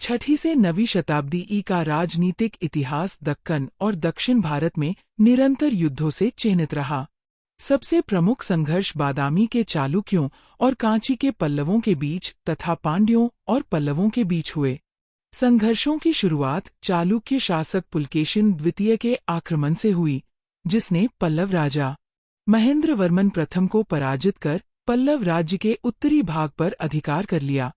छठी से 9वीं शताब्दी ई का राजनीतिक इतिहास दक्कन और दक्षिण भारत में निरंतर युद्धों से चिह्नित रहा। सबसे प्रमुख संघर्ष बादामी के चालुक्यों और कांची के पल्लवों के बीच तथा पांड्यों और पल्लवों के बीच हुए। संघर्षों की शुरुआत चालुक्य शासक पुलकेशिन द्वितीय के आक्रमण से हुई, जिसने पल्लव राजा महेंद्रवर्मन प्रथम को पराजित कर पल्लव राज्य के उत्तरी भाग पर अधिकार कर लिया।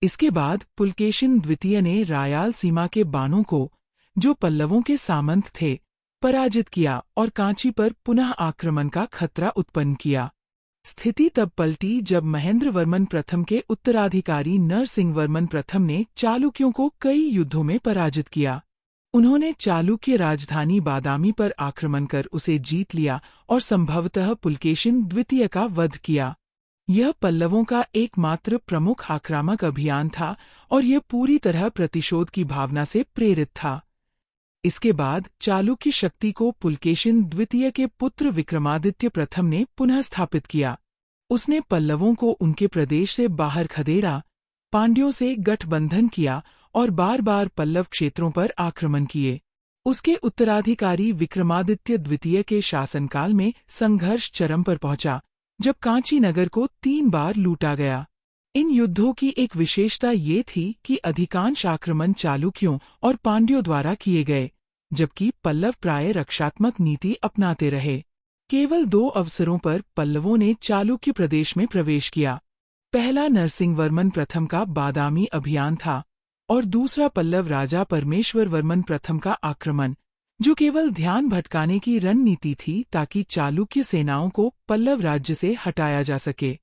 इसके बाद पुलकेशिन द्वितीय ने रायाल सीमा के बाणों को, जो पल्लवों के सामंत थे, पराजित किया और कांची पर पुनः आक्रमण का खतरा उत्पन्न किया। स्थिति तब पलटी जब महेंद्रवर्मन प्रथम के उत्तराधिकारी नरसिंहवर्मन प्रथम ने चालुक्यों को कई युद्धों में पराजित किया। उन्होंने चालुक्य राजधानी बादामी पर आक्रमण कर उसे जीत लिया और संभवतः पुलकेशिन द्वितीय का वध किया। यह पल्लवों का एकमात्र प्रमुख आक्रामक अभियान था और यह पूरी तरह प्रतिशोध की भावना से प्रेरित था। इसके बाद चालुक्य शक्ति को पुलकेशिन द्वितीय के पुत्र विक्रमादित्य प्रथम ने पुनः स्थापित किया। उसने पल्लवों को उनके प्रदेश से बाहर खदेड़ा, पांड्यों से गठबंधन किया और बार बार पल्लव क्षेत्रों पर आक्रमण किए। उसके उत्तराधिकारी विक्रमादित्य द्वितीय के शासनकाल में संघर्ष चरम पर पहुंचा, जब कांची नगर को 3 बार लूटा गया। इन युद्धों की एक विशेषता ये थी कि अधिकांश आक्रमण चालुक्यों और पांड्यों द्वारा किए गए, जबकि पल्लव प्राय रक्षात्मक नीति अपनाते रहे। केवल 2 अवसरों पर पल्लवों ने चालुक्य प्रदेश में प्रवेश किया। पहला नरसिंहवर्मन प्रथम का बादामी अभियान था और दूसरा पल्लव राजा परमेश्वरवर्मन प्रथम का आक्रमण, जो केवल ध्यान भटकाने की रणनीति थी ताकि चालुक्य सेनाओं को पल्लव राज्य से हटाया जा सके।